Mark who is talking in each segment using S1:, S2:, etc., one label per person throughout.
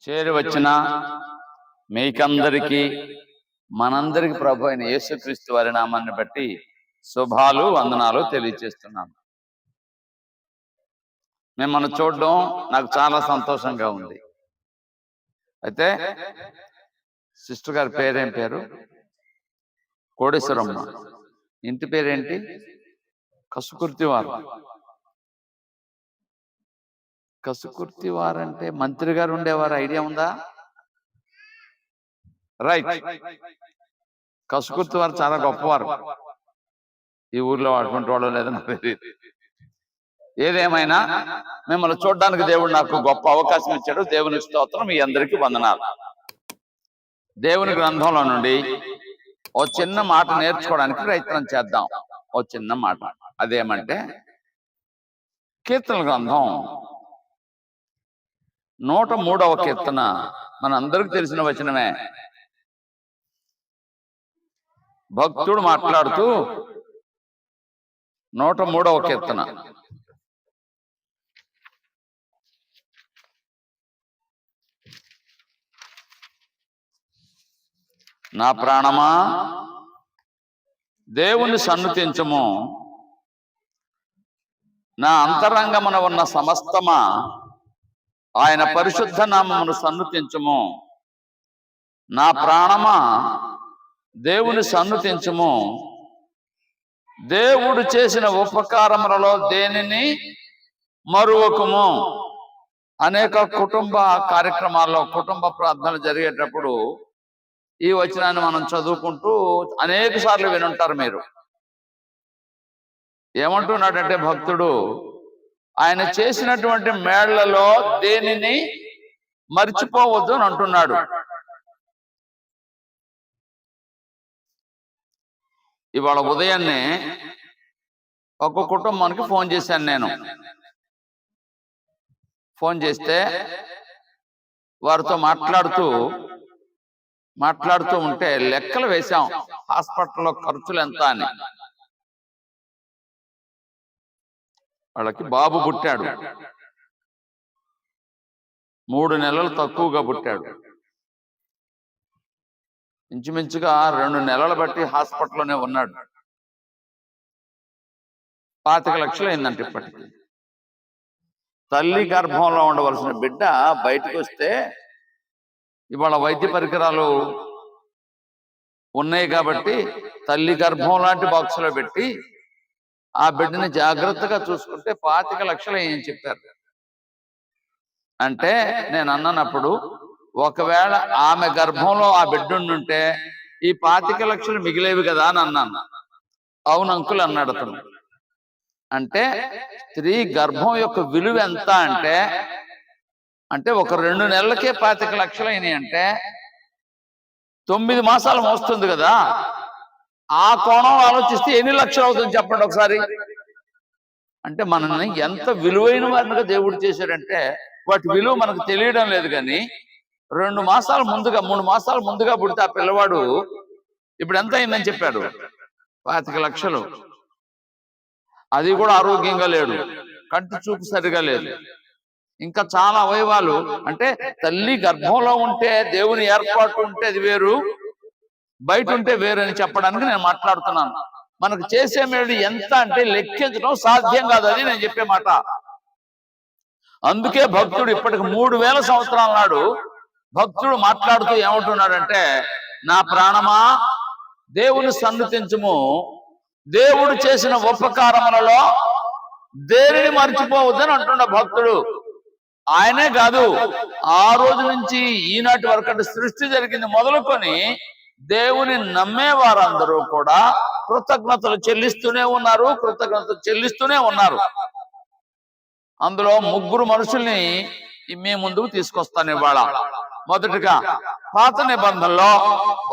S1: చేరి వచ్చిన మీకందరికీ మనందరికి ప్రభు అయిన యేసుక్రీస్తు వారి నామాన్ని బట్టి శుభాలు వందనాలు తెలియజేస్తున్నాను. మిమ్మల్ని చూడడం నాకు చాలా సంతోషంగా ఉంది. అయితే సిస్టర్ గారి పేరేం పేరు? కోడేశ్వరమ్మ. ఇంటి పేరేంటి? కసుకుర్తివారు. కసుకుర్తివారు అంటే మంత్రి గారు ఉండేవారు, ఐడియా ఉందా? రైట్. కసుకుర్తివారు చాలా గొప్పవారు. ఈ ఊర్లో అటువంటి వాళ్ళు లేదని నాకు తెలియదు. ఏదేమైనా మిమ్మల్ని చూడడానికి దేవుడు నాకు గొప్ప అవకాశం ఇచ్చాడు. దేవునికి స్తోత్రం. మీ అందరికీ వందనాలు. దేవుని గ్రంథంలో నుండి ఓ చిన్న మాట నేర్చుకోవడానికి ప్రయత్నం చేద్దాం. ఓ చిన్న మాట, అదేమంటే కీర్తన గ్రంథం 103వ కీర్తన మనందరికి తెలిసిన వచనమే. భక్తుడు మాట్లాడుతూ 103వ కీర్తన, నా ప్రాణమా దేవుని సన్నుతించుము, నా అంతరంగమున ఉన్న సమస్తమా ఆయన పరిశుద్ధ నామమును సన్నుతించుము. నా ప్రాణమా దేవుని సన్నుతించుము, దేవుడు చేసిన ఉపకారములలో దేనిని మరువకుము. అనేక కుటుంబ కార్యక్రమాల్లో, కుటుంబ ప్రార్థనలు జరిగేటప్పుడు ఈ వచనాన్ని మనం చదువుకుంటూ అనేక సార్లు వినుంటారు మీరు. ఏమంటున్నాడంటే భక్తుడు, ఆయన చేసినటువంటి మేళ్లలో దేనిని మర్చిపోవద్దు అని అంటున్నాడు. ఇవాళ ఉదయాన్నే ఒక కుటుంబానికి ఫోన్ చేశాను నేను. ఫోన్ చేస్తే వారితో మాట్లాడుతూ ఉంటే లెక్కలు వేశాం, హాస్పిటల్లో ఖర్చులు ఎంత అని. వాళ్ళకి బాబు పుట్టాడు, 3 నెలలు తక్కువగా పుట్టాడు. ఇంచుమించుగా 2 నెలలు బట్టి హాస్పిటల్లోనే ఉన్నాడు. 25 లక్షలు అయిందంటే ఇప్పటికి. తల్లి గర్భంలో ఉండవలసిన బిడ్డ బయటకు వస్తే ఇవాళ వైద్య పరికరాలు ఉన్నాయి కాబట్టి తల్లి గర్భం లాంటి బాక్సులో పెట్టి ఆ బిడ్డని జాగ్రత్తగా చూసుకుంటే 25 లక్షలు ఏం చెప్పారు. అంటే నేను అన్నప్పుడు ఒకవేళ ఆమె గర్భంలో ఆ బిడ్డ ఉంటే ఈ 25 లక్షలు మిగిలేవి కదా అని అన్నాను. అవును అంకుల్ అన్నాడు అతను. అంటే స్త్రీ గర్భం యొక్క విలువ ఎంత అంటే ఒక 2 నెలలకే 25 లక్షలు అయినాయి అంటే 9 మాసాలు మోస్తుంది కదా. ఆ కోణం ఆలోచిస్తే ఎన్ని లక్షలు అవుతుంది చెప్పండి ఒకసారి. అంటే మనల్ని ఎంత విలువైన వారిగా దేవుడు చేశాడంటే వాటి విలువ మనకు తెలియడం లేదు. కానీ 2 మాసాలు ముందుగా 3 మాసాలు ముందుగా పుడితే ఆ పిల్లవాడు ఇప్పుడు ఎంత అయిందని చెప్పాడు? 25 లక్షలు. అది కూడా ఆరోగ్యంగా లేడు, కంటి చూపు సరిగా లేదు, ఇంకా చాలా అవయవాలు. అంటే తల్లి గర్భంలో ఉంటే దేవుని ఏర్పాటు ఉంటే అది వేరు, బయట ఉంటే వేరు అని చెప్పడానికి నేను మాట్లాడుతున్నాను. మనకు చేసే మేలు ఎంత అంటే లెక్కించడం సాధ్యం కాదు, అది నేను చెప్పే మాట. అందుకే భక్తుడు ఇప్పటికి 3000 సంవత్సరాల నాడు భక్తుడు మాట్లాడుతూ ఏమంటున్నాడంటే, నా ప్రాణమా దేవుని సన్నుతించుము, దేవుడు చేసిన ఉపకారములలో దేనిని మర్చిపోవద్దని అంటున్న భక్తుడు. ఆయనే కాదు, ఆ రోజు నుంచి ఈనాటి వరకు అంటే సృష్టి జరిగింది మొదలుకొని దేవుని నమ్మే వారందరూ కూడా కృతజ్ఞతలు చెల్లిస్తూనే ఉన్నారు. అందులో 3 మనుషుల్ని మీ ముందుకు తీసుకొస్తాను ఇవాళ. మొదటిగా పాత నిబంధనలో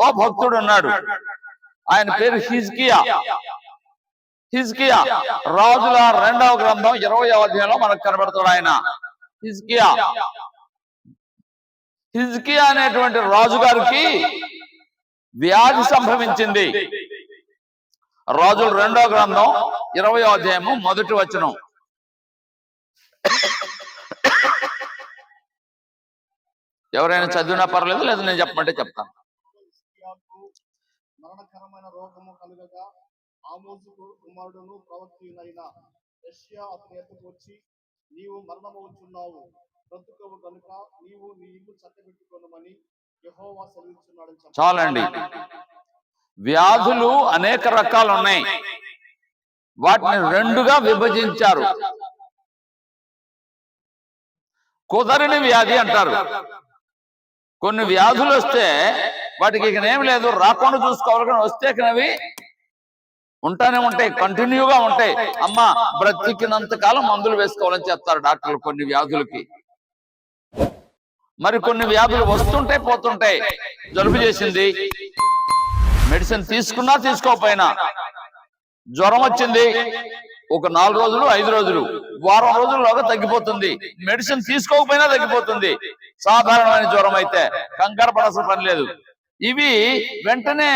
S1: ఓ భక్తుడు ఉన్నాడు, ఆయన పేరు హిజ్కియా. రాజుల 2వ గ్రంథం 20వ అధ్యాయంలో మనకు కనబడతాడు ఆయన. హిజ్కియా అనేటువంటి రాజుగారికి వ్యాధి సంభవించింది. రాజుల 2వ గ్రంథం 20వ అధ్యాయము 1వ వచనం. ఎవరైనా చదివినా పర్లేదు, లేదు నేను చెప్పమంటే చెప్తాను.
S2: మరణకరమైన రోగము కలుగగా ఆమోజు కుమారుడును ప్రవక్తయైన యెషయా అతని ఎద్దకు వచ్చి, నీవు మరణమవుచున్నావు, బ్రతుకవు కనుక నీవు నీ ఇల్లు చక్కబెట్టుకొనుమని యెహోవా సెలవిస్తున్నాడని చెప్పాడు.
S1: చాలండి. వ్యాధులు అనేక రకాలు ఉన్నాయి, వాటిని రెండుగా విభజించారు. కుదరని వ్యాధి అంటారు. కొన్ని వ్యాధులు వస్తే వాటికి ఇకనేం లేదు, రాకుండా చూసుకోవాలి, కానీ వస్తే కనవి ఉంటానే ఉంటాయి, కంటిన్యూగా ఉంటాయి. అమ్మ బ్రతికినంత కాలం మందులు వేసుకోవాలని చెప్తారు డాక్టర్లు కొన్ని వ్యాధులకి. మరి కొన్ని వ్యాధులు వస్తుంటాయి, పోతుంటాయి. జలుబు చేసింది, మెడిసిన్ తీసుకున్నా తీసుకోకపోయినా, జ్వరం వచ్చింది, ఒక 4 రోజులు 5 రోజులు వారం రోజుల్లోగా తగ్గిపోతుంది, మెడిసిన్ తీసుకోకపోయినా తగ్గిపోతుంది. సాధారణమైన జ్వరం అయితే కంగారు పడాల్సిన పని లేదు. ఇవి వెంటనే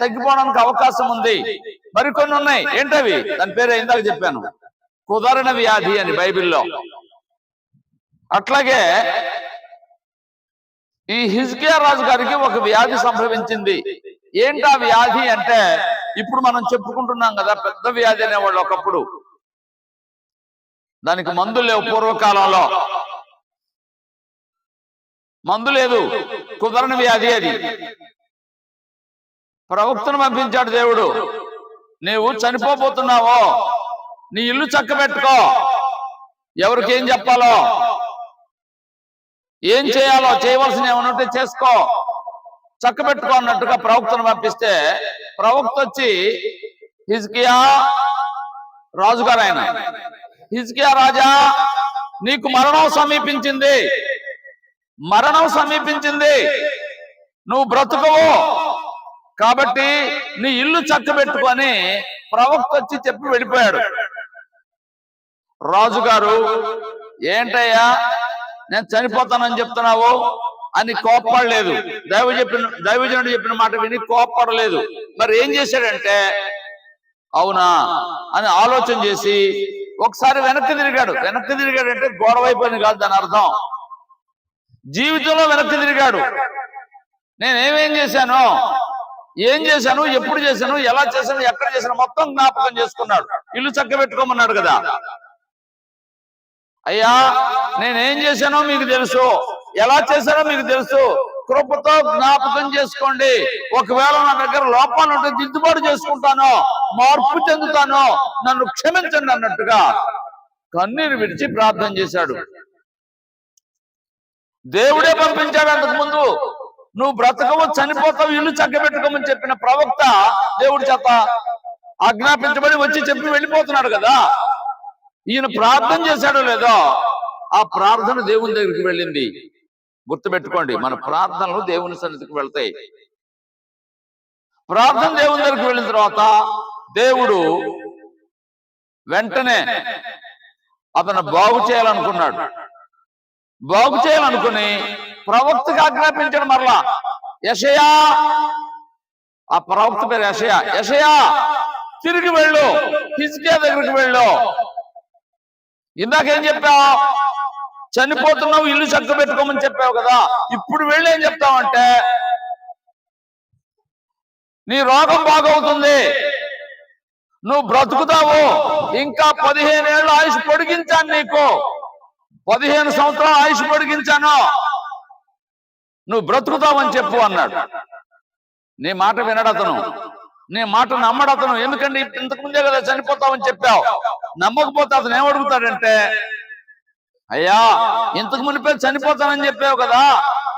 S1: తగ్గిపోవడానికి అవకాశం ఉంది. మరికొన్ని ఉన్నాయి, ఏంటవి? దాని పేరు ఇందాక చెప్పాను, కుదరని వ్యాధి అని బైబిల్లో. అట్లాగే ఈ హిజ్కియా రాజు గారికి ఒక వ్యాధి సంభవించింది. ఏంటా వ్యాధి అంటే, ఇప్పుడు మనం చెప్పుకుంటున్నాం కదా, పెద్ద వ్యాధి అనేవాళ్ళు ఒకప్పుడు. దానికి మందు లేవు, పూర్వకాలంలో మందు లేదు, కుదరని వ్యాధి అది. ప్రవక్తను పంపించాడు దేవుడు, నీవు చనిపోబోతున్నావో, నీ ఇల్లు చక్కబెట్టుకో, ఎవరికి ఏం చెప్పాలో, ఏం చేయాలో, చేయవలసిన ఏమనుంటే చేసుకో, చక్కబెట్టుకో అన్నట్టుగా ప్రవక్తను పంపిస్తే, ప్రవక్త వచ్చి, హిజ్కియా రాజుగారు ఆయన, హిజ్కియా రాజా, నీకు మరణం సమీపించింది, మరణం సమీపించింది, నువ్వు బ్రతుకవు, కాబట్టి నీ ఇల్లు చక్కబెట్టుకొని ప్రవక్త వచ్చి చెప్పి వెళ్ళిపోయాడు. రాజుగారు, ఏంటయ్యా నేను చనిపోతానని చెప్తున్నావు అని కోప్పడలేదు. దైవజనుడు చెప్పిన మాట విని కోప్పడలేదు. మరి ఏం చేశాడంటే, అవునా అని ఆలోచన చేసి ఒకసారి వెనక్కి తిరిగాడు. వెనక్కి తిరిగాడంటే గోడ వైపు అని కాదు దాని అర్థం, జీవితంలో వెనక్కి తిరిగాడు. నేనేమేం చేశాను, ఏం చేశాను, ఎప్పుడు చేశాను, ఎలా చేశాను, ఎక్కడ చేశాను మొత్తం జ్ఞాపకం చేసుకున్నాడు. ఇల్లు చక్కబెట్టుకోమన్నాడు కదా, అయ్యా నేనేం చేశానో మీకు తెలుసు, ఎలా చేశానో మీకు తెలుసు, కృపతో జ్ఞాపకం చేసుకోండి, ఒకవేళ నా దగ్గర లోపాలు ఉంటే దిద్దుబాటు చేసుకుంటాను, మార్పు చెందుతాను, నన్ను క్షమించండి అన్నట్టుగా కన్నీరు విడిచి ప్రార్థన చేశాడు. దేవుడే పంపించాడు. అంతకు ముందు నువ్వు బ్రతకవు, చనిపోతావు, ఇల్లు చక్కబెట్టుకోమని చెప్పిన ప్రవక్త దేవుడి చేత ఆజ్ఞాపించబడి వచ్చి చెప్పి వెళ్ళిపోతున్నాడు కదా. ఈయన ప్రార్థన చేశాడో లేదో, ఆ ప్రార్థన దేవుని దగ్గరికి వెళ్ళింది. గుర్తుపెట్టుకోండి, మన ప్రార్థనలు దేవుని సన్నిధికి వెళ్తాయి. ప్రార్థన దేవుని దగ్గరికి వెళ్ళిన తర్వాత దేవుడు వెంటనే అతను బాగు చేయాలనుకున్నాడు. బాగు చేయాలనుకుని ప్రవక్తకి ఆజ్ఞాపించాడు. మరలా యెషయా, ఆ ప్రవక్త పేరు యెషయా, యెషయా తిరిగి వెళ్ళు, హిజ్కియా దగ్గరికి వెళ్ళు. ఇందాకేం చెప్పావు, చనిపోతున్నావు, ఇల్లు చక్కబెట్టుకోమని చెప్పావు కదా, ఇప్పుడు వెళ్ళి ఏం చెప్తావంటే, నీ రోగం బాగవుతుంది, నువ్వు బ్రతుకుతావు, ఇంకా 15 ఏళ్ళు ఆయుష్ పొడిగించాను, నీకు 15 సంవత్సరాలు ఆయుష్ పొడిగించాను, నువ్వు బ్రతుకుతావని చెప్పు అన్నాడు. నీ మాట వినడు అతను, నీ మాట నమ్మడు అతను. ఎందుకంటే ఇంతకు ముందే కదా చనిపోతావని చెప్పావు. నమ్మకపోతే అతను ఏమడుగుతాడంటే, అయ్యా ఇంతకు మునిపే చనిపోతానని చెప్పావు కదా,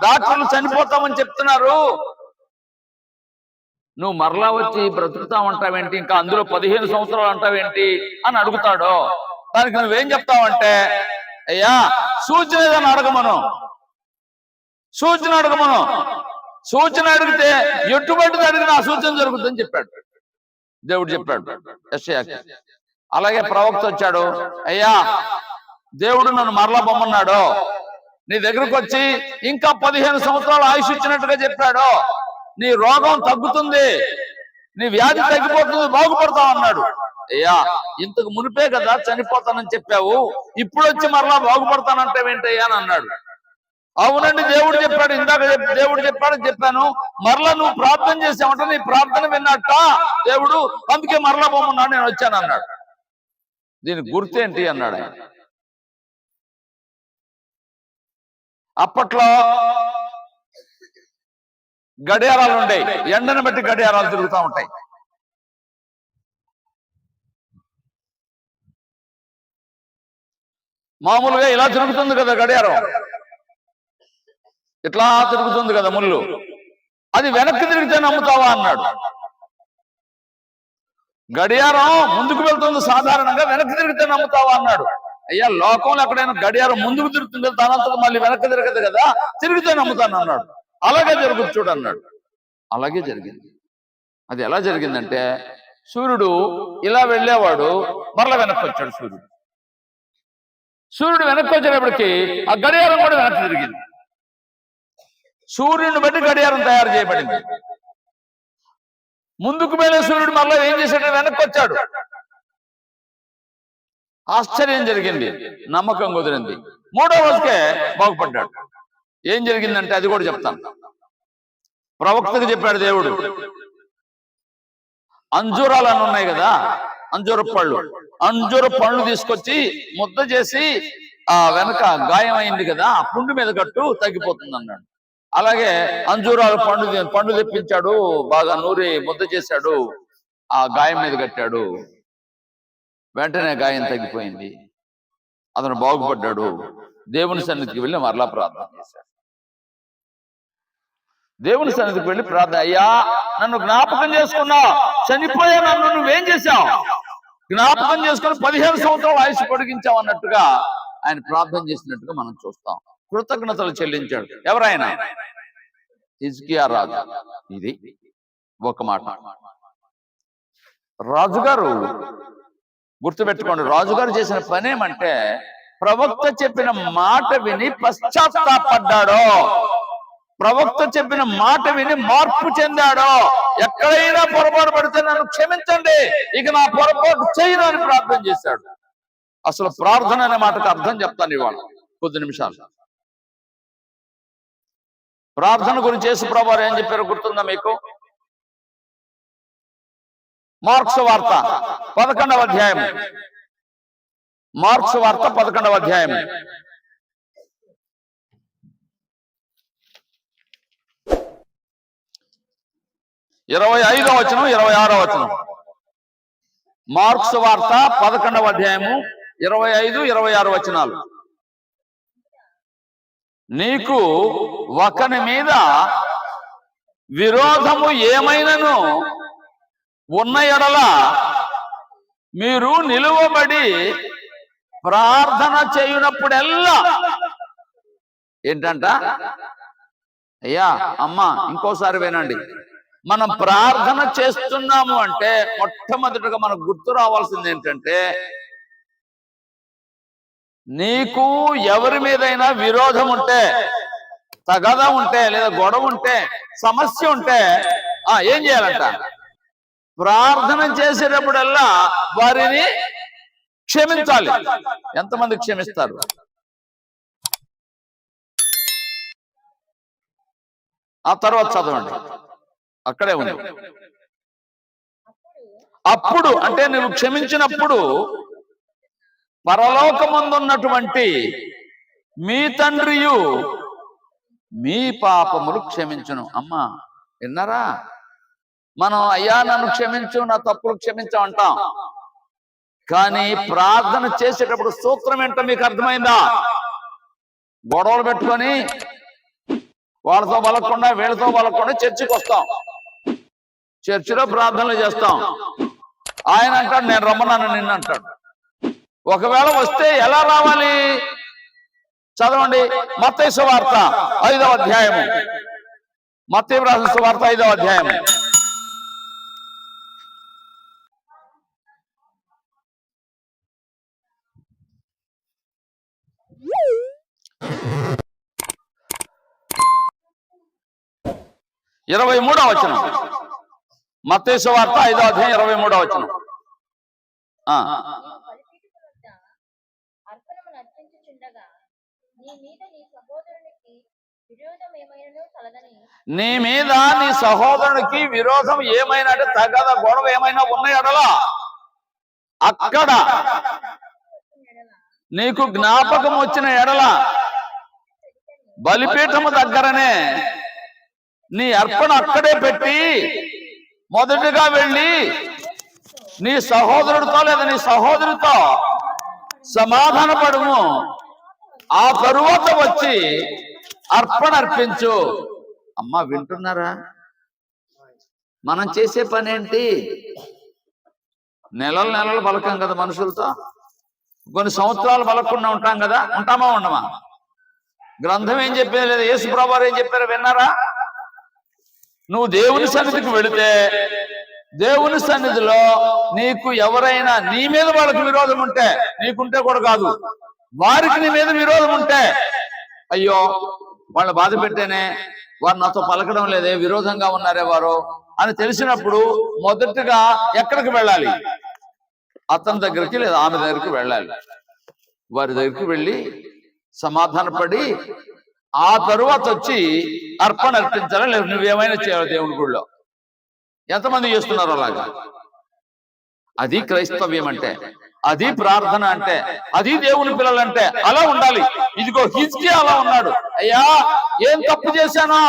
S1: డాక్టర్లు చనిపోతామని చెప్తున్నారు, నువ్వు మరలా వచ్చి బ్రతుకుతామంటావేంటి, ఇంకా అందులో 15 సంవత్సరాలు అంటావేంటి అని అడుగుతాడు. దానికి నువ్వేం చెప్తావంటే, అయ్యా సూచన ఏదైనా అడగమను, సూచన అడగమను, సూచన అడిగితే ఎటువంటి అడిగిన ఆ సూచన జరుగుతుందని చెప్పాడు. దేవుడు చెప్పాడు యెషయాకి. అలాగే ప్రవక్త వచ్చాడు, అయ్యా దేవుడు నన్ను మరలా పొమ్మన్నాడు, నీ దగ్గరకు వచ్చి ఇంకా 15 సంవత్సరాలు ఆయుష్ ఇచ్చినట్టుగా చెప్పాడు, నీ రోగం తగ్గుతుంది, నీ వ్యాధి తగ్గిపోతుంది, బాగుపడతావు అన్నాడు. అయ్యా ఇంతకు మునిపే కదా చనిపోతానని చెప్పావు, ఇప్పుడు వచ్చి మరలా బాగుపడతానంటావేంటయ్యా అని అన్నాడు. అవునండి, దేవుడు చెప్పాడు, ఇందాక దేవుడు చెప్పాడని చెప్పాను. మరలా నువ్వు ప్రార్థన చేసావంట, నీ ప్రార్థన విన్నట్ట దేవుడు, అందుకే మరలా పొమ్మన్నాడు, నేను వచ్చాను అన్నాడు. దీని గుర్తేంటి అన్నాడు ఆయన. అప్పట్లో గడియారాలు ఉండేవి, ఎండను బట్టి గడియారాలు తిరుగుతూ ఉంటాయి. మామూలుగా ఇలా తిరుగుతుంది కదా గడియారం, ఇట్లా తిరుగుతుంది కదా ముళ్ళు, అది వెనక్కి తిరిగితే నమ్ముతావా అన్నాడు. గడియారం ముందుకు వెళ్తుంది సాధారణంగా, వెనక్కి తిరిగితే నమ్ముతావా అన్నాడు. అయ్యా, లోకంలో ఎక్కడైనా గడియారం ముందుకు తిరుగుతుంది కదా, దానంతకు మళ్ళీ వెనక్కి తిరగదు కదా, తిరిగితే నమ్ముతాను అన్నాడు. అలాగే జరుగుతుంది చూడు అన్నాడు. అలాగే జరిగింది. అది ఎలా జరిగిందంటే, సూర్యుడు ఇలా వెళ్ళేవాడు, మరలా వెనక్కి వచ్చాడు సూర్యుడు. సూర్యుడు వెనక్కి వచ్చేటప్పటికి ఆ గడియారం కూడా వెనక్కి తిరిగింది. సూర్యుడిని బట్టి గడియారం తయారు చేయబడింది. ముందుకు వెళ్ళే సూర్యుడు మరలా ఏం చేశాడు, వెనక్కి వచ్చాడు. ఆశ్చర్యం జరిగింది, నమ్మకం కుదిరింది. మూడో రోజుకే బాగుపడ్డాడు. ఏం జరిగిందంటే అది కూడా చెప్తాను. ప్రవక్తకు చెప్పాడు దేవుడు, అంజూరాలు అని ఉన్నాయి కదా, అంజూర పళ్ళు తీసుకొచ్చి ముద్ద చేసి ఆ వెనక గాయం అయింది కదా, ఆ పుండు మీద కట్టు, తగ్గిపోతుంది అన్నాడు. అలాగే అంజూరాలు పండు తెప్పించాడు, బాగా నూరి ముద్ద చేశాడు, ఆ గాయం మీద కట్టాడు. వెంటనే గాయం తగ్గిపోయింది, అతను బాగుపడ్డాడు. దేవుని సన్నిధికి వెళ్ళి మరలా ప్రార్థన చేశాడు. దేవుని సన్నిధికి వెళ్ళి ప్రార్థన, అయ్యా నన్ను జ్ఞాపకం చేసుకున్నా, చనిపోయా నన్ను నువ్వేం చేశావు, జ్ఞాపకం చేసుకుని 15 సంవత్సరాలు ఆయుష్ పొడిగించావు అన్నట్టుగా ఆయన ప్రార్థన చేసినట్టుగా మనం చూస్తాం. కృతజ్ఞతలు చెల్లించాడు. ఎవరైనా హిజ్కియా రాజు. ఇది ఒక మాట. రాజుగారు గుర్తుపెట్టుకోండి, రాజుగారు చేసిన పని ఏమంటే, ప్రవక్త చెప్పిన మాట విని పశ్చాత్తాపడ్డాడో, ప్రవక్త చెప్పిన మాట విని మార్పు చెందాడో, ఎక్కడైనా పొరపాటు పడితే నన్ను క్షమించండి, ఇక నా పొరపాటు చేయను అని ప్రార్థన చేశాడు. అసలు ప్రార్థన అనే మాటకు అర్థం చెప్తాను ఇవాళ కొద్ది నిమిషాలు. ప్రార్థన గురించి యేసుప్రభువు వారు ఏం చెప్పారో గుర్తుందా మీకు? మార్క్స్ వార్త 11వ అధ్యాయం, మార్క్స్ వార్త 11వ అధ్యాయం 25వ వచనం 26వ వచనం. మార్క్స్ వార్త 11వ అధ్యాయము 25, 26 వచనాలు. నీకు ఒకని మీద విరోధము ఏమైనను ఉన్న ఎడల మీరు నిలువబడి ప్రార్థన చేయునప్పుడెల్లా, ఏంటంట అయ్యా అమ్మా, ఇంకోసారి వినండి, మనం ప్రార్థన చేస్తున్నాము అంటే మొట్టమొదటిగా మనకు గుర్తు రావాల్సింది ఏంటంటే, నీకు ఎవరి మీదైనా విరోధం ఉంటే, తగద ఉంటే, లేదా గొడవ ఉంటే, సమస్య ఉంటే ఏం చేయాలంట? ప్రార్థన చేసేటప్పుడల్లా వారిని క్షమించాలి. ఎంతమంది క్షమిస్తారు? ఆ తర్వాత చదవండి, అక్కడే ఉంది. అప్పుడు అంటే నువ్వు క్షమించినప్పుడు పరలోకమందున్నటువంటి మీ తండ్రియు మీ పాపములు క్షమించును. అమ్మా విన్నారా? మనం అయ్యా నన్ను క్షమించు, నా తప్పులు క్షమించు అంటాం, కానీ ప్రార్థన చేసేటప్పుడు సూత్రం ఏంటో మీకు అర్థమైందా? గొడవలు పెట్టుకొని వాళ్ళతో పలకకుండా వీళ్ళతో పలకకుండా చర్చికి వస్తాం, చర్చిలో ప్రార్థనలు చేస్తాం. ఆయన అంటాడు నేను రమ్మన్నాను నిన్ను అంటాడు. ఒకవేళ వస్తే ఎలా రావాలి? చదవండి, మత్తయి సువార్త 5వ అధ్యాయము, మత్తయి రాసిన సువార్త 5వ అధ్యాయం 23వ వచనం. మత్తయి సువార్త 5వ అధ్యాయం 23వ వచనం.
S3: అర్పణమును అర్పించుచుండగా నీ మీద నీ సహోదరునికి
S1: నీ మీద నీ సహోదరునికి విరోధం ఏమైనా అంటే తగద గొడవ ఏమైనా ఉన్న ఎడలా అక్కడ నీకు జ్ఞాపకం వచ్చిన ఎడల బలిపీఠము దగ్గరనే నీ అర్పణ అక్కడే పెట్టి మొదటిగా వెళ్ళి నీ సహోదరుడితో లేదా నీ సహోదరితో సమాధాన పడుము. ఆ తరువాత వచ్చి అర్పణ అర్పించు. అమ్మా వింటున్నారా? మనం చేసే పని ఏంటి? నెలలు పలకం కదా మనుషులతో, కొన్ని సంవత్సరాలు పలకకుండా ఉంటాం కదా. ఉంటామా ఉండమా? గ్రంథం ఏం చెప్పేది లేదా? యేసు ప్రభువారు ఏం చెప్పారో విన్నారా? నువ్వు దేవుని సన్నిధికి వెళితే దేవుని సన్నిధిలో నీకు ఎవరైనా నీ మీద వాళ్ళకి విరోధం ఉంటే, నీకుంటే కూడా కాదు, వారికి నీ మీద విరోధం ఉంటే, అయ్యో వాళ్ళు బాధ పెట్టేనే, వారు నాతో పలకడం లేదే, విరోధంగా ఉన్నారే వారు అని తెలిసినప్పుడు మొదటగా ఎక్కడికి వెళ్ళాలి? అతని దగ్గరికి లేదా ఆమె దగ్గరికి వెళ్ళాలి. వారి దగ్గరికి వెళ్ళి సమాధానపడి ఆ తరువాత వచ్చి అర్పణ అర్పించాలి. లేదు నువ్వేమైనా చేయాలి దేవుని గుళ్ళో. ఎంతమంది చేస్తున్నారు అలాగా? అది క్రైస్తవ్యం అంటే, అది ప్రార్థన అంటే, అది దేవుని పిల్లలంటే. అలా ఉండాలి. ఇదిగో హిజ్కియా అలా ఉన్నాడు. అయ్యా ఏం తప్పు చేశానో,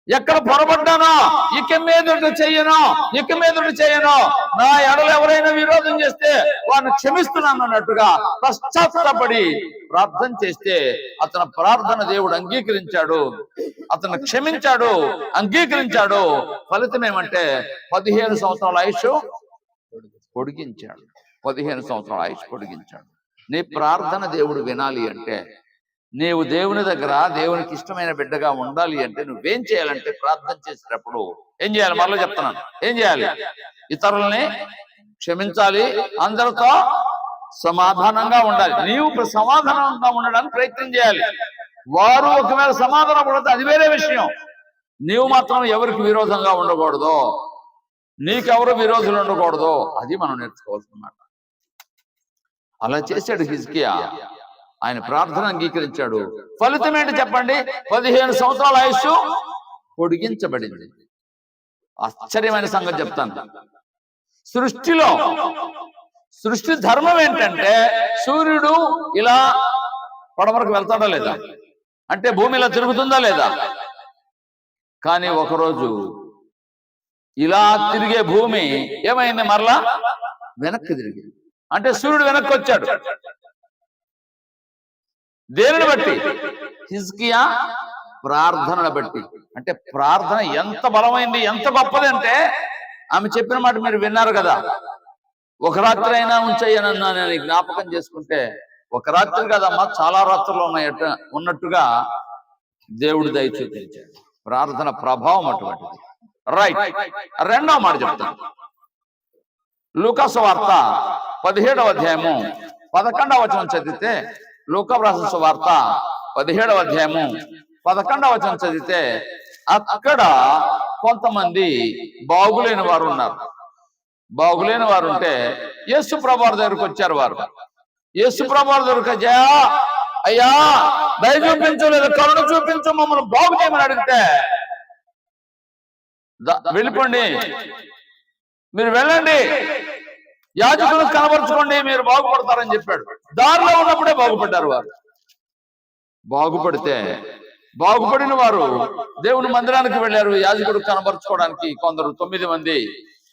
S1: ఎక్కడ పొరపడ్డానో, ఇక మీదటి చెయ్యను, నా ఎడలు ఎవరైనా విరోధం చేస్తే వారిని క్షమిస్తున్నాను అన్నట్టుగా పశ్చాత్తాపడి ప్రార్థన చేస్తే అతని ప్రార్థన దేవుడు అంగీకరించాడు, అతను క్షమించాడు, అంగీకరించాడు. ఫలితం ఏమంటే 15 సంవత్సరాల ఆయుష్ పొడిగించాడు. 15 సంవత్సరాల ఆయుష్ పొడిగించాడు. నీ ప్రార్థన దేవుడు వినాలి అంటే, నీవు దేవుని దగ్గర దేవునికి ఇష్టమైన బిడ్డగా ఉండాలి అంటే నువ్వేం చేయాలంటే, ప్రార్థన చేసేటప్పుడు ఏం చేయాలి? మరలా చెప్తున్నాను, ఏం చేయాలి? ఇతరుల్ని క్షమించాలి, అందరితో సమాధానంగా ఉండాలి. నీవు సమాధానంగా ఉండడానికి ప్రయత్నం చేయాలి. వారు ఒకవేళ సమాధానం పడితే అది వేరే విషయం. నీవు మాత్రం ఎవరికి విరోధంగా ఉండకూడదు, నీకెవరు విరోధులు ఉండకూడదు. అది మనం నేర్చుకోవాల్సిన మాట. అలా చేశాడు హిజ్కియా. ఆయన ప్రార్థన అంగీకరించాడు. ఫలితం ఏంటి చెప్పండి? 15 సంవత్సరాల ఆయుష్ పొడిగించబడింది. ఆశ్చర్యమైన సంగతి చెప్తాను. సృష్టి ధర్మం ఏంటంటే, సూర్యుడు ఇలా పడమరకు వెళ్తాడా లేదా, అంటే భూమి ఇలా తిరుగుతుందా లేదా? కానీ ఒకరోజు ఇలా తిరిగే భూమి ఏమైంది? మరలా వెనక్కి తిరిగింది. అంటే సూర్యుడు వెనక్కి వచ్చాడు. దేనిని బట్టి? హిజ్కియా ప్రార్థనను బట్టి. అంటే ప్రార్థన ఎంత బలమైంది, ఎంత గొప్పది అంటే, ఆమె చెప్పిన మాట మీరు విన్నారు కదా. ఒక రాత్రి అయినా ఉంచయ్యనన్నా నేను జ్ఞాపకం చేసుకుంటే, ఒక రాత్రి కదమ్మా చాలా రాత్రులు ఉన్నట్టుగా దేవుడు దయ చూపించాడు. ప్రార్థన ప్రభావం అటువంటిది. రైట్. రెండవ మాట చెప్తాను. లూకా సువార్త 17వ అధ్యాయము 11వ వచనం చదివితే, లూకా రాసిన సువార్త 17వ అధ్యాయము 11వ వచనం చదివితే, అక్కడ కొంతమంది బాగులేని వారు ఉన్నారు. బాగులేని వారు ఉంటే యేసు ప్రభువారి దగ్గరకు వచ్చారు. వారు యేసు ప్రభువారి దగ్గరకు అయ్యా దయ చూపించు, లేదా కరుణ చూపించు, మమ్మల్ని బాగు చేయమని అడిగితే, వెళ్ళిపోండి, మీరు వెళ్ళండి, యాజకులకు కనబరుచుకోండి, మీరు బాగుపడతారని చెప్పాడు. దారిలో ఉన్నప్పుడే బాగుపడ్డారు వారు. బాగుపడిన వారు దేవుని మందిరానికి వెళ్ళారు యాజకుడికి కనబరుచుకోవడానికి. కొందరు 9 మంది.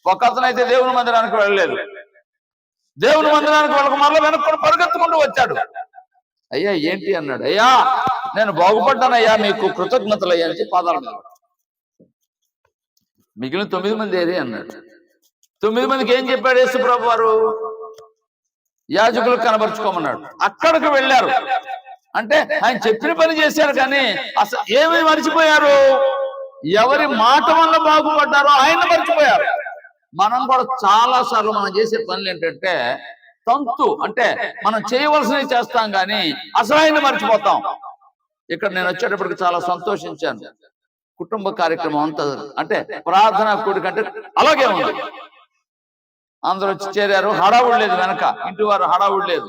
S1: ఒక అతనైతే దేవుని మందిరానికి వెళ్ళలేదు. దేవుని మందిరానికి వెళ్ళక మరలా వెనక్కొని పరిగెత్తుకుంటూ వచ్చాడు. అయ్యా ఏంటి అన్నాడు. అయ్యా నేను బాగుపడ్డానయ్యా, మీకు కృతజ్ఞతలు అయ్యా అని పాదాల మీద. మిగిలిన 9 మంది ఏది అన్నాడు. 9 మందికి ఏం చెప్పాడు యేసు ప్రభు వారు? యాజకులకు కనబరుచుకోమన్నాడు. అక్కడికి వెళ్ళారు. అంటే ఆయన చెప్పిన పని చేశారు, కానీ అసలు ఏమి మర్చిపోయారు? ఎవరి మాట వల్ల బాగుపడ్డారో ఆయన మర్చిపోయారు. మనం కూడా చాలా సార్లు మనం చేసే పనులు ఏంటంటే, అంటే మనం చేయవలసినవి చేస్తాం, కానీ అసలు ఆయన మర్చిపోతాం. ఇక్కడ నేను వచ్చేటప్పటికి చాలా సంతోషించాను. కుటుంబ కార్యక్రమం అంతా అంటే ప్రార్థన కూడికంటే అలాగే ఉంది. అందరూ వచ్చి చేరారు. హడావుడు లేదు, వెనక ఇంటి వారు హడావుడు లేదు.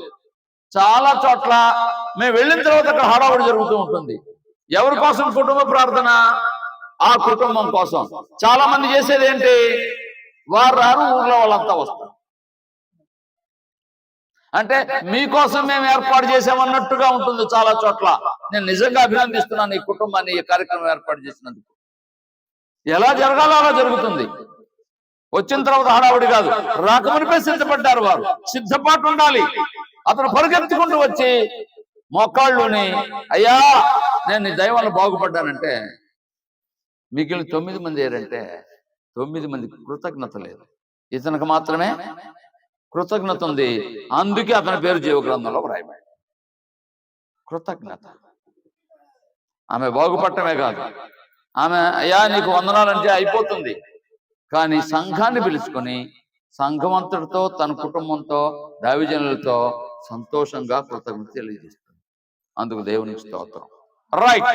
S1: చాలా చోట్ల మేము వెళ్ళిన తర్వాత అక్కడ హడావుడి జరుగుతూ ఉంటుంది. ఎవరి కోసం కుటుంబ ప్రార్థన? ఆ కుటుంబం కోసం. చాలా మంది చేసేది ఏంటి? వారు రారు, ఊర్లో వాళ్ళంతా వస్తారు. అంటే మీకోసం మేము ఏర్పాటు చేసామన్నట్టుగా ఉంటుంది చాలా చోట్ల. నేను నిజంగా అభినందిస్తున్నాను ఈ కుటుంబాన్ని, ఈ కార్యక్రమం ఏర్పాటు చేసినందుకు. ఎలా జరగాలో అలా జరుగుతుంది. వచ్చిన తర్వాత హడావుడి కాదు, రాకమునిపై సిద్ధపడ్డారు వారు. సిద్ధపాటు ఉండాలి. అతను పరిగెత్తుకుంటూ వచ్చి మోకాళ్ళుని, అయ్యా నేను నీ దయ వల్ల బాగుపడ్డానంటే, మిగిలిన 9 మంది ఏంటంటే 9 మందికి కృతజ్ఞత లేదు. ఇతనికి మాత్రమే కృతజ్ఞత ఉంది. అందుకే అతని పేరు జీవ గ్రంథంలో వ్రాయబడింది. కృతజ్ఞత. ఆమె బాగుపడటమే కాదు, ఆమె అయ్యా నీకు వందనాలంటే అయిపోతుంది. కానీ సంఘాన్ని పిలుచుకొని సంఘమంతటితో తన కుటుంబంతో దైవజనులతో సంతోషంగా కృతజ్ఞత తెలియజేస్తుంది. అందుకు దేవునికి స్తోత్రం. రైట్,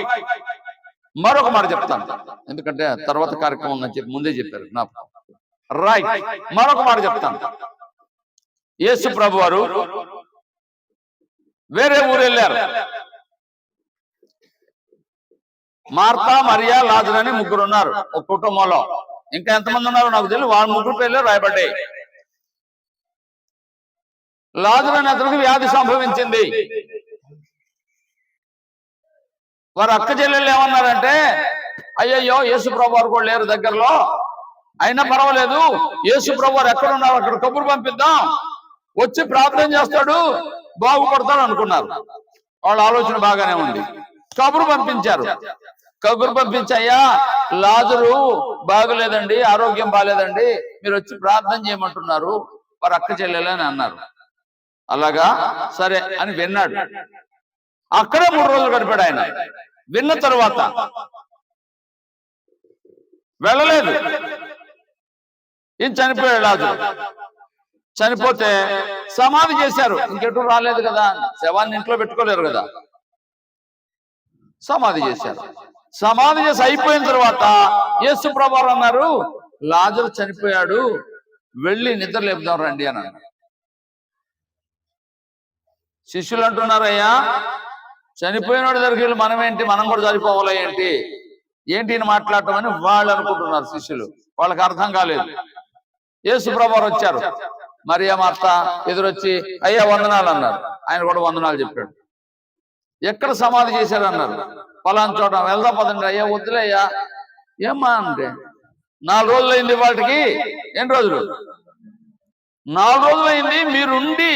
S1: మరొక మాట చెప్తాను, ఎందుకంటే తర్వాత కార్యక్రమం అని చెప్పి ముందే చెప్పారు జ్ఞాపకం. రైట్, మరొక మాట చెప్తాను. యేసు ప్రభు వారు వేరే ఊరు వెళ్ళారు. మార్తా, మరియా, లాజరు అని 3 ఉన్నారు ఒక కుటుంబంలో. ఇంకా ఎంతమంది ఉన్నారో నాకు తెలియదు. వాళ్ళ 3 పేర్లు రాయబడ్డాయి. లాజరు అనే అతనికి వ్యాధి సంభవించింది. వారు అక్క చెల్లెళ్ళు ఏమన్నారంటే, అయ్యయ్యో యేసు ప్రభు వారు కూడా లేరు దగ్గరలో, అయినా పర్వాలేదు, యేసు ప్రభు వారు ఎక్కడ ఉన్నారు అక్కడ కబురు పంపిద్దాం, వచ్చి ప్రార్థన చేస్తాడు, బాగుపడతాడు అనుకున్నారు. వాళ్ళ ఆలోచన బాగానే ఉంది. కబురు పంపించారు. కబురు పంపించయ్యా లాజరు బాగలేదండి, ఆరోగ్యం బాగలేదండి, మీరు వచ్చి ప్రార్థన చేయమంటున్నారు, వారు అక్క చెల్లెలని అన్నారు. అలాగా సరే అని విన్నాడు. అక్కడే 3 రోజులు గడిపాడు ఆయన. విన్న తర్వాత వెళ్ళలేదు. ఈయన చనిపోయాడు లాజరు. చనిపోతే సమాధి చేశారు. ఇంకెటు రాలేదు కదా, శవాన్ని ఇంట్లో పెట్టుకోలేరు కదా, సమాధి చేశారు. సమాధి చేసి అయిపోయిన తర్వాత యేసు ప్రభువు అన్నారు, లాజరు చనిపోయాడు, వెళ్ళి నిద్ర లేపుదాం రండి అని అన్నారు. శిష్యులు అంటున్నారయ్యా చనిపోయినోడి దగ్గరికి వెళ్ళి మనం ఏంటి, మనం కూడా చనిపోవాలా ఏంటి, ఏంటి అని మాట్లాడటం అని వాళ్ళు అనుకుంటున్నారు శిష్యులు. వాళ్ళకి అర్థం కాలేదు. యేసు ప్రభువు వచ్చారు. మరియా మార్త ఎదురొచ్చి అయ్యా వందనాలు అన్నారు. ఆయన కూడా వందనాలు చెప్పాడు. ఎక్కడ సమాధి చేశారు అన్నారు. పలానా చోట. వెళ్దాం పదండి. అయ్యా వద్దులే అయ్యా. ఏమ్మా అంటే 4 రోజులు అయింది. వాటికి ఎన్ని రోజులు? 4 రోజులు అయింది. మీరుండి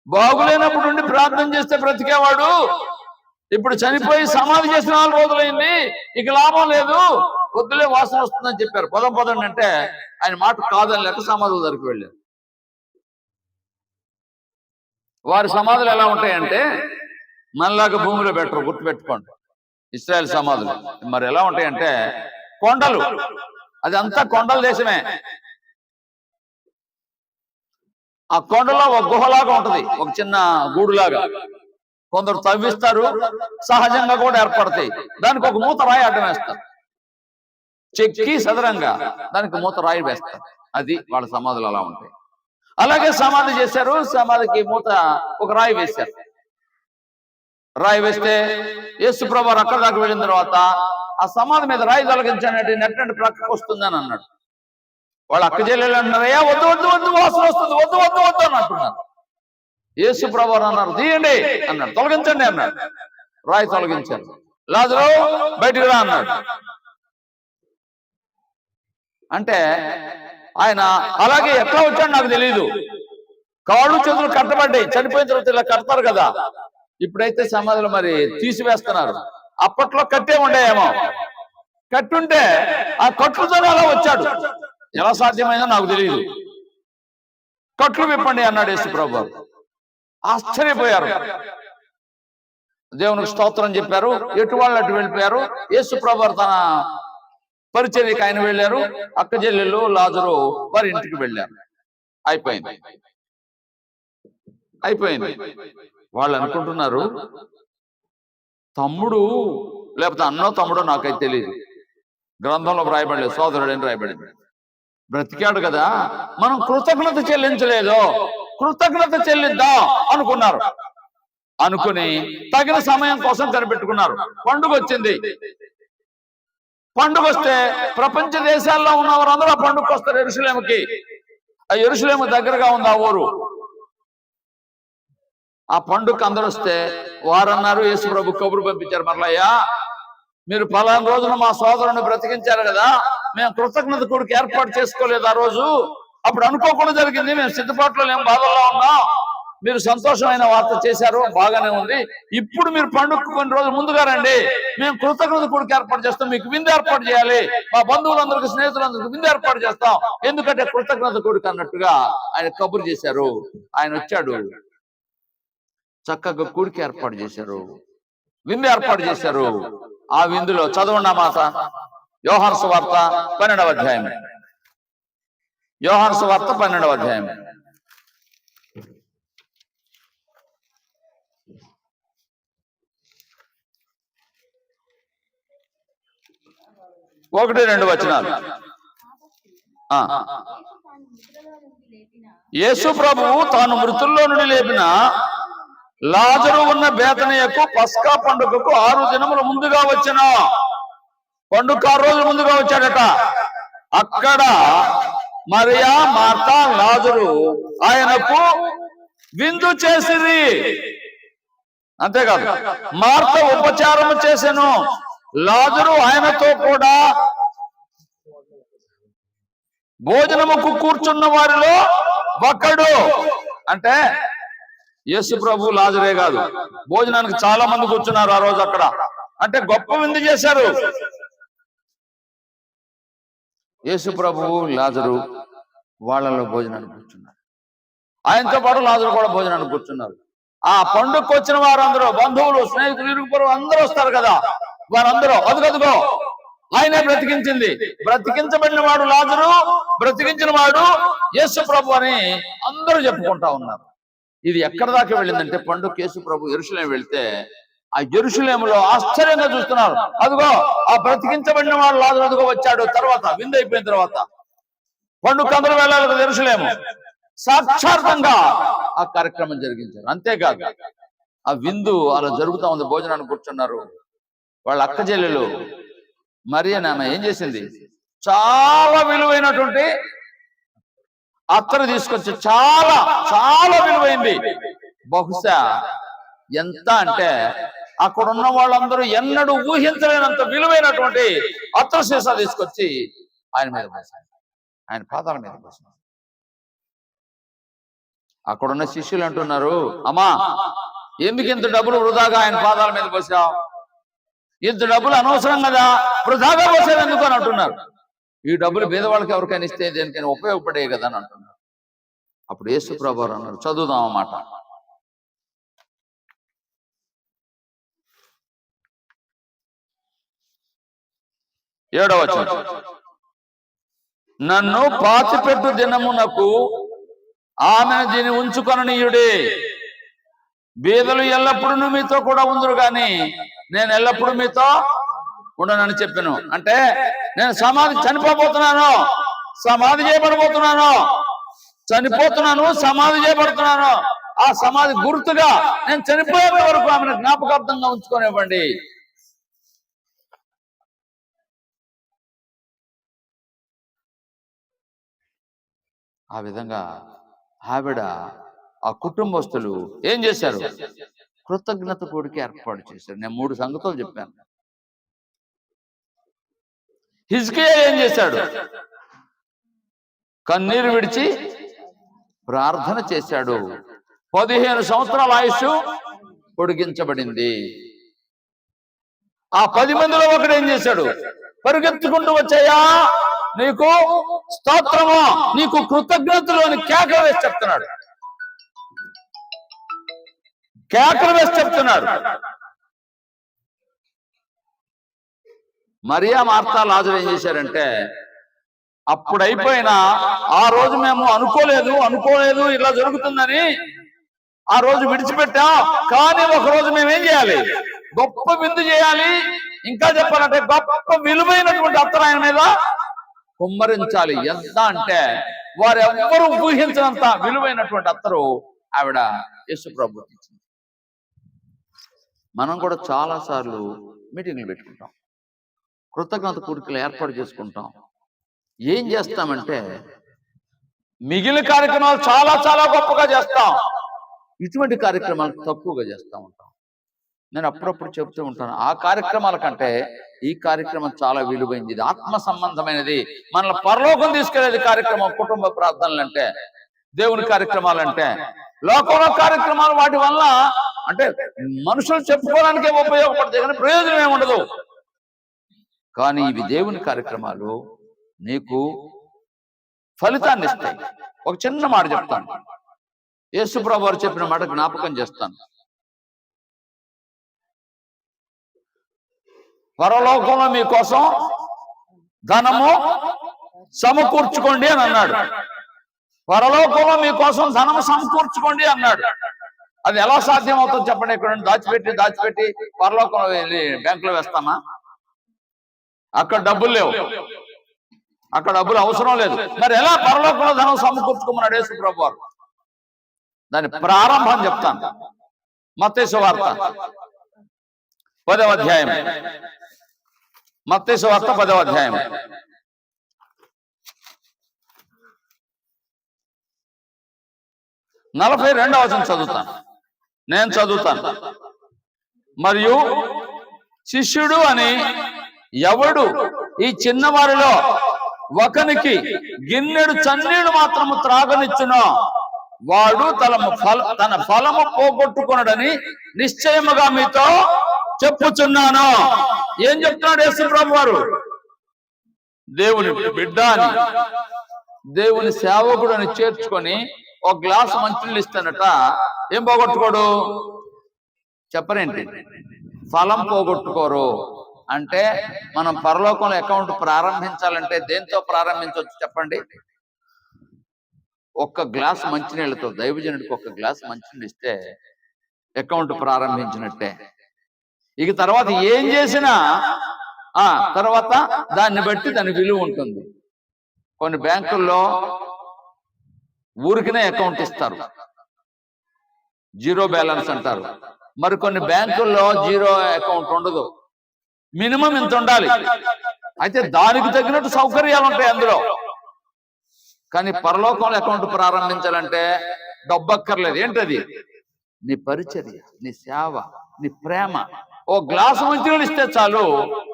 S1: బాగులేనప్పుడు ఉండి ప్రార్థన చేస్తే బ్రతికేవాడు, ఇప్పుడు చనిపోయి సమాధి చేసిన 4 రోజులైంది, ఇక లాభం లేదు, వద్దులే వాసన వస్తుందని చెప్పారు. పదండి అంటే ఆయన మాట కాదని లేక సమాధుల దగ్గరికి వెళ్ళారు. వారి సమాధులు ఎలా ఉంటాయంటే మనలాగా భూమిలో పెట్టరు, గుర్తుపెట్టుకోండి. ఇశ్రాయేల్ సమాధులు మరి ఎలా ఉంటాయంటే కొండలు, అదంతా కొండల దేశమే. ఆ కొండలో ఒక గుహలాగా ఉంటది, ఒక చిన్న గూడులాగా. కొందరు తవ్విస్తారు, సహజంగా కూడా ఏర్పడతాయి. దానికి ఒక మూత రాయి అడ్డం వేస్తారు, చెక్కి సదరంగా దానికి మూత రాయి వేస్తారు. అది వాళ్ళ సమాధులు అలా ఉంటాయి. అలాగే సమాధి చేశారు. సమాధికి మూత ఒక రాయి వేశారు. రాయి వేస్తే యేసు ప్రభువు అక్కడ దాకా వెళ్ళిన తర్వాత ఆ సమాధి మీద రాయి తొలగించండి, నెట్టండి ప్రక్కకు వస్తుందని అన్నాడు. వాళ్ళు అక్క చెల్లెలు అంటున్నారయ్యా వద్దు వద్దు వద్దు, వాసన వస్తుంది, వద్దు వద్దు వద్దు అని అంటున్నారు. యేసు ప్రభువు అన్నారు తీయండి అన్నాడు, తొలగించండి అన్నాడు. రాయి తొలగించారు. లాజరు బయటికి రా అన్నాడు. అంటే ఆయన అలాగే ఎట్లా వచ్చాడు నాకు తెలియదు. కాళ్ళు చేతులు కట్టబడ్డాయి. చనిపోయిన తర్వాత ఇలా కడతారు కదా, ఇప్పుడైతే సమాధులు మరి తీసివేస్తున్నారు. అప్పట్లో కట్టే ఉండేయేమో. కట్టుంటే ఆ కట్లుతో అలా వచ్చాడు. ఎలా సాధ్యమైందో నాకు తెలియదు. కట్లు విప్పండి అన్నాడు యేసు ప్రభువు. ఆశ్చర్యపోయారు. దేవునికి స్తోత్రం చెప్పారు. ఎటు వాళ్ళు అటు వెళ్ళిపోయారు. యేసు ప్రభువు తన పరిచర్యకి ఆయన వెళ్ళారు. అక్క చెల్లెళ్ళు లాజరు వారి ఇంటికి వెళ్ళారు. అయిపోయింది. వాళ్ళు అనుకుంటున్నారు తమ్ముడు లేకపోతే అన్నో తమ్ముడో నాకైతే తెలియదు, గ్రంథంలో రాయబడలేదు, సోదరుడు అని రాయబడింది. బ్రతికాడు కదా, మనం కృతజ్ఞత చెల్లించలేదు, కృతజ్ఞత చెల్లిద్దాం అనుకున్నారు. అనుకుని తగిన సమయం కోసం కనిపెట్టుకున్నారు. పండుగ వచ్చింది. పండుగ వస్తే ప్రపంచ దేశాల్లో ఉన్న వారందరూ ఆ పండుగకు వస్తారు యెరూషలేముకి. ఆ యెరూషలేము దగ్గరగా ఉంది ఆ ఊరు. ఆ పండుగకు అందరూ వస్తే వారన్నారు, యేసు ప్రభు కబురు పంపించారు, మరలయ్యా మీరు పలానా రోజున మా సోదరుని బ్రతికించారు కదా, మేము కృతజ్ఞత కూడికి ఏర్పాటు చేసుకోలేదు ఆ రోజు, అప్పుడు అనుకోకుండా జరిగింది, మేము సిద్ధపాట్లో ఏం బాధల్లో ఉన్నాం, మీరు సంతోషమైన వార్త చేశారు, బాగానే ఉంది, ఇప్పుడు మీరు పండుగకు కొన్ని రోజులు ముందుగా రండి, మేము కృతజ్ఞత కూడికి ఏర్పాటు చేస్తాం, మీకు విందు ఏర్పాటు చేయాలి, మా బంధువులందరికీ స్నేహితులందరికీ విందు ఏర్పాటు చేస్తాం, ఎందుకంటే కృతజ్ఞత కూడికి అన్నట్టుగా ఆయన కబురు చేశారు. ఆయన వచ్చాడు, చక్కగా కూడికి ఏర్పాటు చేశారు, విందు ఏర్పాటు చేశారు. ఆ విందులో చదవండి ఆ మాట, యోహాను సువార్త 12వ అధ్యాయం. యోహాను సువార్త 12వ అధ్యాయం. ఒకటి రెండు వచనాలు. యేసు ప్రభువు తాను మృతుల్లో నుండి లేపిన లాజరు ఉన్న బేతనియకు పస్కా పండుగకు 6 దినముల ముందుగా వచ్చిన పండుగ 6 రోజుల ముందుగా వచ్చాడట. అక్కడ మరియా, మార్తా, లాజరు ఆయనకు విందు చేసిరి. అంతేకాదు, మార్త ఉపచారము చేసెను, లాజరు ఆయనతో కూడా భోజనముకు కూర్చున్న వారిలో ఒకడు. అంటే యేసు ప్రభు, లాజరే కాదు, భోజనానికి చాలా మంది కూర్చున్నారు ఆ రోజు అక్కడ. అంటే గొప్ప విందు చేశారు. యేసు ప్రభువు, లాజరు వాళ్ళలో భోజనానికి కూర్చున్నారు. ఆయనతో పాటు లాజరు కూడా భోజనానికి కూర్చున్నారు. ఆ పండుగకు వచ్చిన వారందరూ, బంధువులు, స్నేహితులు, ఇరుగు అందరూ వస్తారు కదా, వారందరూ అదుగదుగో ఆయనే బ్రతికించింది, బ్రతికించబడిన వాడు లాజరు, బ్రతికించిన వాడు యేసు ప్రభు అని అందరూ చెప్పుకుంటా ఉన్నారు. ఇది ఎక్కడ దాకా వెళ్ళిందంటే, పండుగ యేసు ప్రభు యెరూషలేము వెళ్తే ఆ యెరూషలేములో ఆశ్చర్యంగా చూస్తున్నారు. అదిగో ఆ బ్రతికించబడిన వాడు లాజరు అదిగో వచ్చాడు. తర్వాత విందు అయిపోయిన తర్వాత పండుగ అందరూ వెళ్ళాలి కదా యెరూషలేము. సాక్షాత్తంగా ఆ కార్యక్రమం జరిగించారు. అంతేకాదు, ఆ విందు అలా జరుగుతా ఉంది, భోజనాన్ని కూర్చున్నారు. వాళ్ళ అక్క చెల్లెలు మరియ నాన్న ఏం చేసింది, చాలా విలువైనటువంటి అత్తరు తీసుకొచ్చి, చాలా చాలా విలువైంది, బహుశా ఎంత అంటే అక్కడ ఉన్న వాళ్ళందరూ ఎన్నడూ ఊహించలేనంత విలువైనటువంటి అత్తరు సీసా తీసుకొచ్చి ఆయన మీద పోసారు, ఆయన పాదాల మీద పోసారు. అక్కడున్న శిష్యులు అంటున్నారు, అమ్మా ఎందుకు ఇంత డబ్బులు వృధాగా ఆయన పాదాల మీద పోసావు, ఇంత డబ్బులు అనవసరం కదా, వృధాగా పోసావు ఎందుకు అని అంటున్నారు. ఈ డబ్బులు పేదవాళ్ళకి ఎవరికైనా ఇస్తే దేనికైనా ఉపయోగపడే కదా అని అంటున్నారు. అప్పుడు యేసు ప్రభువు అన్నారు, చదువుదాం అన్నమాట. ఏడవ వచనం, నన్ను పాతిపెట్టు దినమునకు ఆమెను దీన్ని ఉంచుకొననీయుడే, బీదలు ఎల్లప్పుడూ మీతో కూడా ఉందరు గాని నేను ఎల్లప్పుడూ మీతో ఉండనని చెప్పాను. అంటే నేను చనిపోబోతున్నాను, సమాధి చేయబడబోతున్నాను, చనిపోతున్నాను, సమాధి చేయబడుతున్నాను, ఆ సమాధి గుర్తుగా నేను చనిపోయే వరకు ఆమెను జ్ఞాపకార్థంగా ఉంచుకొనివ్వండి. ఆ విధంగా ఆవిడ, ఆ కుటుంబస్తులు ఏం చేశారు, కృతజ్ఞత కూడికి ఏర్పాటు చేశారు. నేను 3 సంగతులు చెప్పాను. హిజ్కియా ఏం చేశాడు, కన్నీరు విడిచి ప్రార్థన చేశాడు. 15 సంవత్సరాల ఆయుష్ పొడిగించబడింది. ఆ 10 మందిలో ఒకడు ఏం చేశాడు, పరిగెత్తుకుంటూ వచ్చాయా నీకు స్తోత్రము, నీకు కృతజ్ఞతలు అని కేకలు వేసి చెప్తున్నాడు, కేకలు వేసి చెప్తున్నాడు. మరియా, మార్తా, లాజరు ఏం చేశారంటే, అప్పుడు అయిపోయినా ఆ రోజు మేము అనుకోలేదు ఇలా జరుగుతుందని ఆ రోజు విడిచిపెట్టాం, కానీ ఒక రోజు మేమేం చేయాలి, గొప్ప విందు చేయాలి, ఇంకా చెప్పాలంటే గొప్ప విలువైనటువంటి అత్తరు ఆయన మీద కుమ్మరించాలి. ఎంత అంటే వారెవ్వరూ ఊహించినంత విలువైనటువంటి అత్తరు ఆవిడ యేసు ప్రభువుకి ఇచ్చింది. మనం కూడా చాలాసార్లు మీటింగ్లు పెట్టుకుంటాం, కృతజ్ఞత కూడికలు ఏర్పాటు చేసుకుంటాం. ఏం చేస్తామంటే మిగిలిన కార్యక్రమాలు చాలా చాలా గొప్పగా చేస్తాం, ఇటువంటి కార్యక్రమాలు తక్కువగా చేస్తూ ఉంటాం. నేను అప్పుడప్పుడు చెప్తూ ఉంటాను, ఆ కార్యక్రమాల కంటే ఈ కార్యక్రమం చాలా విలువైంది, ఇది ఆత్మ సంబంధమైనది, మనల్ని పరలోకం తీసుకెళ్లేది కార్యక్రమం. కుటుంబ ప్రార్థనలు అంటే, దేవుని కార్యక్రమాలు అంటే, లోకంలో కార్యక్రమాలు వాటి వల్ల అంటే మనుషులు చెప్పుకోవడానికే ఉపయోగపడతాయి కానీ ప్రయోజనం ఏముండదు. కానీ ఇవి దేవుని కార్యక్రమాలు నీకు ఫలితాన్ని ఇస్తాయి. ఒక చిన్న మాట చెప్తాను, యేసు ప్రభువు వారు చెప్పిన మాట జ్ఞాపకం చేస్తాను. పరలోకంలో మీకోసం ధనము సమకూర్చుకోండి అని అన్నాడు. పరలోకంలో మీకోసం ధనము సమకూర్చుకోండి అన్నాడు. అది ఎలా సాధ్యం అవుతుందో చెప్పండి. ఇక్కడ దాచిపెట్టి పరలోకంలో వెళ్ళి బ్యాంకులో వేస్తామా? అక్కడ డబ్బులు లేవు, అక్కడ డబ్బులు అవసరం లేదు. మరి ఎలా పరలోకంలో ధనం సమకూర్చుకోమన్నాడు యేసు ప్రభువు వారు? దాని ప్రారంభం చెప్తాను. మత్తయి సువార్త 10వ అధ్యాయం, మత్తయి సువార్త 10వ అధ్యాయం 42వ వచనం చదువుతాను. నేను చదువుతాను. మరియు శిష్యుడు అని ఎవడు ఈ చిన్నవారిలో ఒకనికి గిన్నెడు చన్నీడు మాత్రము త్రాగనిచ్చునో వాడు తన ఫలము పోగొట్టుకున్నాడని నిశ్చయముగా మీతో చెప్పుచున్నాను. ఏం చెప్తున్నాడు యేసు ప్రభువు వారు? దేవుని బిడ్డ అని, దేవుని సేవకుడు అని చేర్చుకొని ఒక గ్లాసు మంచినీళ్ళు ఇస్తానట, ఏం పోగొట్టుకోడు? చెప్పరేంటి? ఫలం పోగొట్టుకోరు. అంటే మనం పరలోకంలో అకౌంట్ ప్రారంభించాలంటే దేంతో ప్రారంభించవచ్చు చెప్పండి? ఒక్క గ్లాస్ మంచినీళ్ళతో. దైవజనుడికి ఒక గ్లాస్ మంచినీళ్ళు ఇస్తే అకౌంట్ ప్రారంభించినట్టే. ఇక తర్వాత ఏం చేసినా తర్వాత దాన్ని బట్టి దాని విలువ ఉంటుంది. కొన్ని బ్యాంకుల్లో ఊరికినే అకౌంట్ ఇస్తారు, జీరో బ్యాలెన్స్ అంటారు. మరి కొన్ని బ్యాంకుల్లో జీరో అకౌంట్ ఉండదు, మినిమం ఇంత ఉండాలి. అయితే దానికి తగినట్టు సౌకర్యాలు ఉంటాయి అందులో. కానీ పరలోకంలో అకౌంట్ ప్రారంభించాలంటే డబ్బు అక్కర్లేదు. ఏంటది? నీ పరిచర్య, నీ సేవ, నీ ప్రేమ. ఓ గ్లాసు మంచినీళ్ళు ఇస్తే చాలు,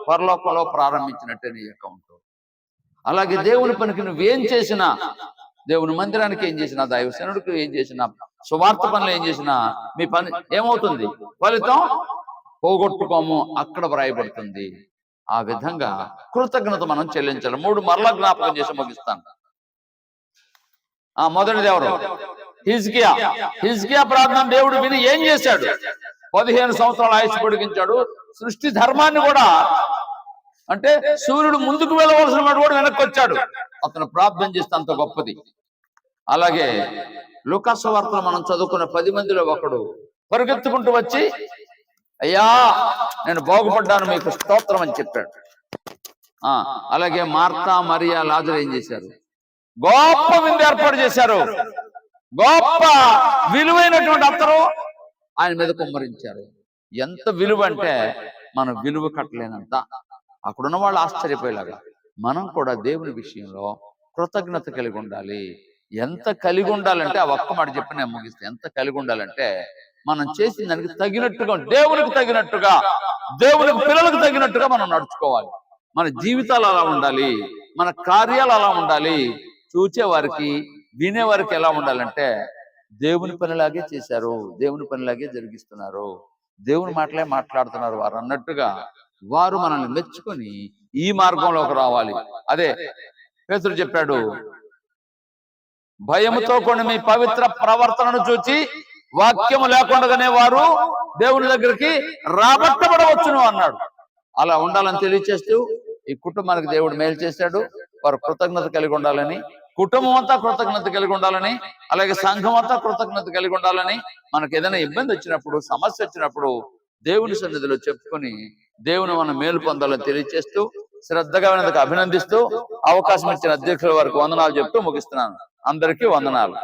S1: పరలోకంలో ప్రారంభించినట్టే నీ అకౌంట్. అలాగే దేవుని పనికి నువ్వేం చేసినా, దేవుని మందిరానికి ఏం చేసినా, దైవసేనుడికి ఏం చేసినా, సువార్త పనులు ఏం చేసినా, మీ పని ఏమవుతుంది? ఫలితం పోగొట్టుకోము, అక్కడ వ్రాయబడుతుంది. ఆ విధంగా కృతజ్ఞత మనం చెల్లించాలి. 3 మరలా జ్ఞాపకం చేసి ముగిస్తాను. మొదటిది ఎవరు? హిజ్కియా ప్రార్థన దేవుడు విని ఏం చేశాడు? 15 సంవత్సరాలు ఆయుష్ పొడిగించాడు. సృష్టి ధర్మాన్ని కూడా, అంటే సూర్యుడు ముందుకు వెళ్ళవలసిన వాడు కూడా వెనక్కి వచ్చాడు. అతను ప్రార్థన చేస్తే అంత గొప్పది. అలాగే లూకా సువార్తలో మనం చదువుకున్న 10 మందిలో ఒకడు పరిగెత్తుకుంటూ వచ్చి, అయ్యా నేను బాగుపడ్డాను, మీకు స్తోత్రం అని చెప్పాడు. అలాగే మార్తా, మరియా, లాజరు ఏం చేశారు? గొప్ప విందు ఏర్పాటు చేశారు. గొప్ప విలువైనటువంటి అత్తరు ఆయన మీద కుమ్మరించారు. ఎంత విలువ అంటే మనం విలువ కట్టలేనంత. అక్కడున్న వాళ్ళు ఆశ్చర్యపోయేలాగా మనం కూడా దేవుని విషయంలో కృతజ్ఞత కలిగి ఉండాలి. ఎంత కలిగి ఉండాలంటే, ఆ ఒక్క మాట చెప్పి నేను ముగిస్తే, ఎంత కలిగి ఉండాలంటే మనం చేసిన దానికి తగినట్టుగా, దేవునికి తగినట్టుగా, దేవునికి పిల్లలకు తగినట్టుగా మనం నడుచుకోవాలి. మన జీవితాలు అలా ఉండాలి, మన కార్యాలు అలా ఉండాలి. చూచేవారికి, వినేవారికి ఎలా ఉండాలంటే దేవుని పనిలాగే చేశారు, దేవుని పనిలాగే జరిగిస్తున్నారు, దేవుని మాటలే మాట్లాడుతున్నారు వారు అన్నట్టుగా వారు మనల్ని మెచ్చుకొని ఈ మార్గంలోకి రావాలి. అదే పేతురు చెప్పాడు, భయముతో కొన్ని మీ పవిత్ర ప్రవర్తనను చూచి వాక్యము లేకుండానే వారు దేవుని దగ్గరికి రాబట్టబడవచ్చును అన్నాడు. అలా ఉండాలని తెలియచేస్తూ ఈ కుటుంబానికి దేవుడు మేలు చేశాడు. వారు కృతజ్ఞత కలిగి ఉండాలని, కుటుంబం అంతా కృతజ్ఞత కలిగి ఉండాలని, అలాగే సంఘం అంతా కృతజ్ఞత కలిగి ఉండాలని, మనకు ఏదైనా ఇబ్బంది వచ్చినప్పుడు, సమస్య వచ్చినప్పుడు దేవుని సన్నిధిలో చెప్పుకొని దేవుని మనం మేలు పొందాలని తెలియచేస్తూ, శ్రద్ధగా వినందుకు అభినందిస్తూ, అవకాశం ఇచ్చిన అధ్యక్షుల వారికి వందనాలు చెప్తూ ముగిస్తున్నాను. అందరికీ వందనాలు.